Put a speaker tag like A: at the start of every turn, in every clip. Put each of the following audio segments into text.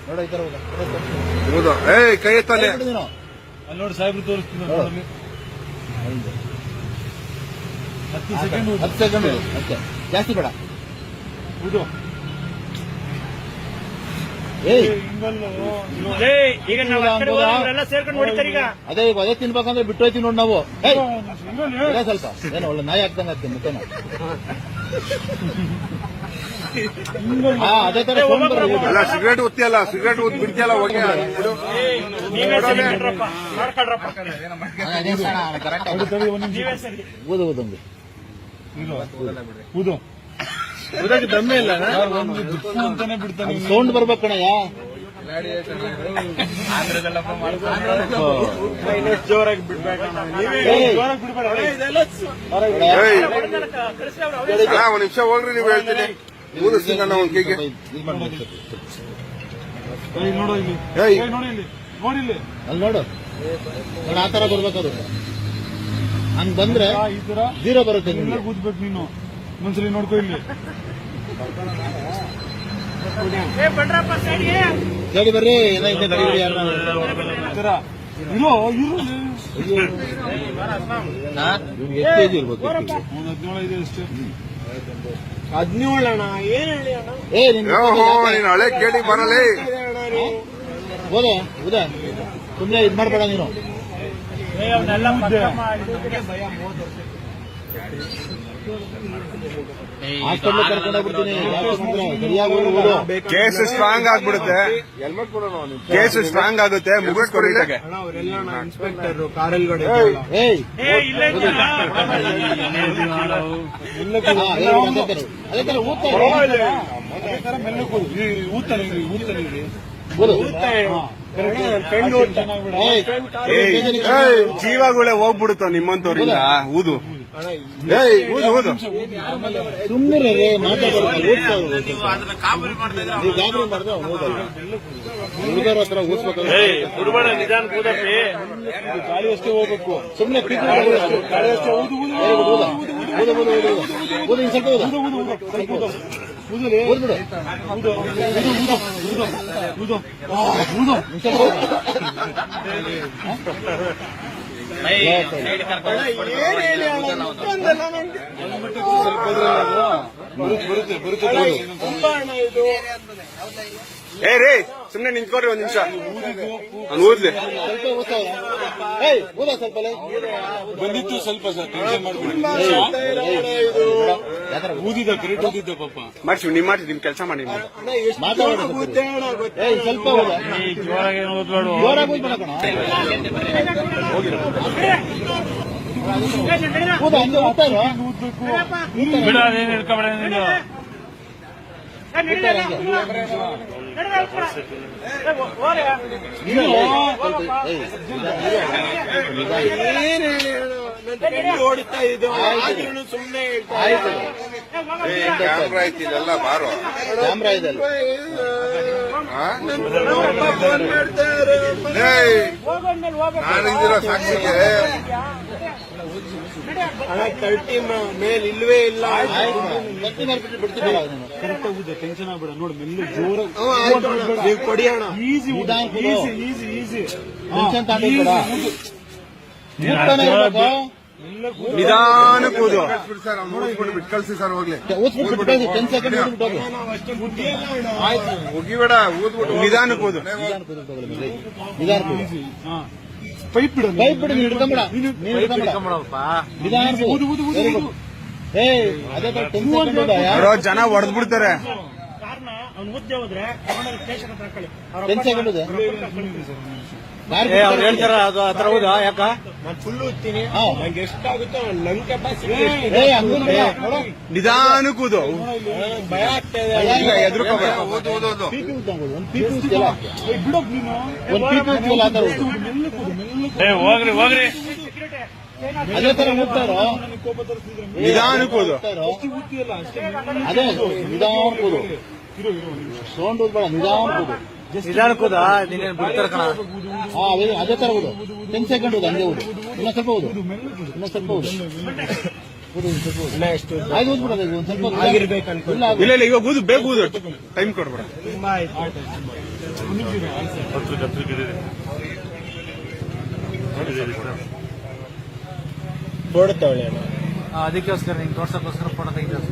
A: ನೋಡ ಈ ತರ
B: ಹೌದು. ಕೈ ಎತ್ತಾನೆ
A: ಅಲ್ಲಿ
C: ನೋಡಿ ಸಾಹೇಬ್ರು ತೋರಿಸ್ತೀನಿ 10 ಸೆಕೆಂಡ್
A: ಅಷ್ಟೇ ಜಾಸ್ತಿ ಬೇಡ.
D: ಈಗ ನಾವೆಲ್ಲ ಸೇರ್ಕೊಂಡು ಹೊಡಿತಾರೆ. ಈಗ
A: ಅದೇ ತಿನ್ಬೇಕಂದ್ರೆ ಬಿಟ್ಟು ಹೋಯ್ತೀವಿ ನೋಡಿ ನಾವು. ಸ್ವಲ್ಪ ಏನೋ ಒಳ್ಳೆ ನಾಯಿ ಹಾಕ್ದಂಗ ಆಗ್ತೀನಿ ಮುಖನ. ಅದೇ ತರ
B: ಅಲ್ಲ ಸಿಗರೇಟ್ ಒತ್ತಿಯಲ್ಲ, ಸಿಗರೇಟ್ ಒತ್ತು ಬಿಡ್ತಿಯಲ್ಲ ಹೋಗಿ
A: ಊದೊಂದು
C: ಊದಕ್ಕೆ ದಮ್ಮೆ ಇಲ್ಲ ಅಂತಾನೆ ಬಿಡ್ತಾನೆ.
A: ಸೌಂಡ್ ಬರ್ಬೇಕು ಕಣಯ್ಯ.
C: ಜೋರಾಗಿ ಬಿಡ್ಬೇಕ.
B: ಒಂದ್ ನಿಮಿಷ ಹೋಗ್ರಿ, ನೀವು ಹೇಳ್ತೀನಿ ಊದಿಸ್ತೀನಿ ನಾನು ಒಂದ್ ಕೈಗೆ.
C: ನೋಡು ಇಲ್ಲಿ, ನೋಡಿಲ್ಲಿ
A: ಅಲ್ಲಿ ನೋಡು ಆ ತರ ಬರ್ಬೇಕದು. ಹಂಗ್ ಬಂದ್ರೆ
C: ಈ ತರ
A: ಜೀರೋ ಬರುತ್ತೆ.
C: ಕೂದ್ಬೇಕು ನೀನು ಒಂದ್ಸಲಿ ನೋಡ್ಕೊ ಇಲ್ಲಿ.
A: ಸರಿ ಬರ್ರಿ. ಏನಾಯ್ತು ಯಾರು
C: ಇಲ್ಲೋ
A: ಎಷ್ಟು ಕೆಜಿ ಇರ್ಬೇಕು?
C: 17 ಇದೆ ಅಷ್ಟೇ.
D: 17 ಅಣ್ಣ, ಏನ್ ಹೇಳಿ ಅಣ್ಣ?
B: ನೀನ್ ಹಳೆ ಕೇಳಿ ಬರಲೇ
A: ಹೌದಾ ಸುಮ್ನೆ ಇದ್ ಮಾಡ್ಬೇಡ ನೀನು. ಹಾಸ್ಪಿಟ್ಲ್ ಕರ್ಕೊಂಡೋಗ್ಬಿಡ್ತೀನಿ.
B: ಕೇಸ್ ಸ್ಟ್ರಾಂಗ್ ಆಗ್ಬಿಡುತ್ತೆ, ಕೇಸ್ ಸ್ಟ್ರಾಂಗ್ ಆಗುತ್ತೆ. ಮುಗಿಸ್ಕೊಡಿ.
D: ಇನ್ಸ್ಪೆಕ್ಟರ್ ಕಾರಲ್ಗಡೆ
A: ಅದೇ ತರ
B: ಜೀವಗಳೇ ಹೋಗ್ಬಿಡುತ್ತ ನಿಮ್ಮಂತವ್ರಿಂದ. ಊದು ಊದು ಊದು.
A: ಸುಮ್ಮನೆ ಹುಡುಗರ ಹತ್ರ ಊದ್ಬೇಕು.
D: ನಿಧಾನ ಕೂದಪ್ಪಿ,
C: ಗಾಳಿ ಅಷ್ಟೇ ಹೋಗ್ಬೇಕು.
A: ಸುಮ್ಮನೆ
C: ಗಾಳಿ ಅಷ್ಟೇ ಊದು
B: ರೇ ಸುಮ್ನೆ ನಿಂತ್ಕೊಡ್ರಿ ಒಂದ್ ನಿಮಿಷ. ನಾನು ಊದ್ಲಿ
A: ಸ್ವಲ್ಪ
C: ಬಂದಿತ್ತು ಸ್ವಲ್ಪ ಸರ್. ಟೆನ್ಷನ್ ಮಾಡ್ಬಿಡಿ. ಊದಿದ್ದ ಕರೆಕ್ಟ್ ಊದಿದ್ದ ಪಾಪ.
B: ಮಾಡ್ಸಿ ನಿಮ್ ಮಾಡಿ ನಿಮ್ ಕೆಲಸ ಮಾಡಿ
A: ಸ್ವಲ್ಪ
D: ಜೋರಾಗಿ ಓದ್ಬೇಡ. ಬಿಡ, ಅದೇನು ಇಟ್ಕೊಬೇಡ ನೀನು. ಹೊಡಿತಾ ಇದು ಸುಮ್ಮನೆ
B: ಕ್ಯಾಮ್ರಾ ಐತಿ, ಇದೆಲ್ಲ ಬಾರೋ
A: ಕ್ಯಾಮ್ರಾ ಇದೆ.
B: ನಾನಿದ್ದೀರೋ ಸಾಕ್ಷಿಗೆ.
D: ಕಲ್ಟಿ ಮೇಲ್ ಇಲ್ವೇ ಇಲ್ಲ.
C: ಕರೆಕ್ಟ್ ಆಗಿದೆ. ಟೆನ್ಷನ್ ಆಗ್ಬೇಡ. ನೋಡಿ ಮೆಲ್ಲ ಜೋರಾಗಿ
D: ಕೊಡಿಯೋಣ.
C: ಈಸಿ
B: ನಿಧಾನ ಕೂದು ಬಿಟ್ಟು ಕಳ್ಸಿ ಸರ್. ಹೋಗ್ಲಿ ಮುಗಿಬೇಡ, ಊದ್ಬಿಟ್ಟು ನಿಧಾನ ಕೂದು.
C: ಪೈಪ್ ಬಿಡ
A: ಹಿಡ್ಕೊಂಬೇಡ.
B: ಜನ ಹೊಡೆದ್ ಬಿಡ್ತಾರೆ.
D: ಕಾರಣ ಅವ್ನು ಮುದ್ದೆ ಹೋದ್ರೆ
A: 10 ಸೆಕೆಂಡ್ ಇದೆ.
D: ಅವ್ರು ಹೇಳ್ತಾರ ಅದು ಆ ತರ ಹೌದಾ? ಯಾಕ ನಾನು ಫುಲ್ ಓದ್ತೀನಿ, ನಂಗೆ ಎಷ್ಟಾಗುತ್ತೋ ನನ್ನ ಕೆಪಾಸಿಟಿ.
B: ನಿಧಾನ ಕೂದು,
D: ಭಯ ಆಗ್ತಾ ಇದೆ.
B: ಎದುರುಕೋಬೇಡ.
D: ಹೋಗ್ರಿ
A: ಅದೇ ತರ ಹೋಗ್ತಾರೋ.
B: ನಿಧಾನ ಕೂದು.
A: ಅದೇ ನಿಧಾನ ಕೂದು. ಸೌಂಡ್ ಹೋಗ್ಬೇಡ, ನಿಧಾನ ಕೂದು.
D: ನಿಧಾನ ಕೂದ. ನೀನೇನು ಬಿಡ್ತಾರ ಕಣ.
A: ಅದೇ ತರ ಹೋದು. 10 ಸೆಕೆಂಡ್ ಹೋದು, ಹಂಗೆ ಹೋದು. ಇನ್ನೊಂದ್ ಸ್ವಲ್ಪ ಹೋದು, ಸ್ವಲ್ಪ ಹೋದು. ಆಯ್ತು ಓದ್ಬಿಡೋದು. ಒಂದ್ ಸ್ವಲ್ಪ
D: ಆಗಿರ್ಬೇಕು ಅನ್ಕೊಂಡು.
B: ಇಲ್ಲ ಇವಾಗ ಊದು, ಬೇಗ ಊದು. ಟೈಮ್ ಕೊಡ್ಬೇಡ.
D: ತುಂಬಾ ಆಯ್ತು. ಫೋಟೋ ತಗೊಳ್ಳಿ ಅಣ್ಣ.
E: ಅದಕ್ಕೋಸ್ಕರ ನಿಂಗೆ ತೋರ್ಸಕ್ಕೋಸ್ಕರ ಫೋಟೋ ತೆಗಿತಾರೆ.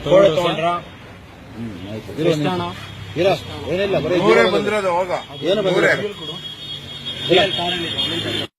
D: ಫೋಟೋ ತಗೊಂಡ್ರಾ?
A: ಆಯ್ತು ಇರೋ ಏನಿಲ್ಲ ಬರೀ
B: ನೂರೇ ಬಂದಿರೋದು ಹೋಗ
A: ಏನು
B: ನೂರೇ
A: ಬಂದಿಲ್ಲ.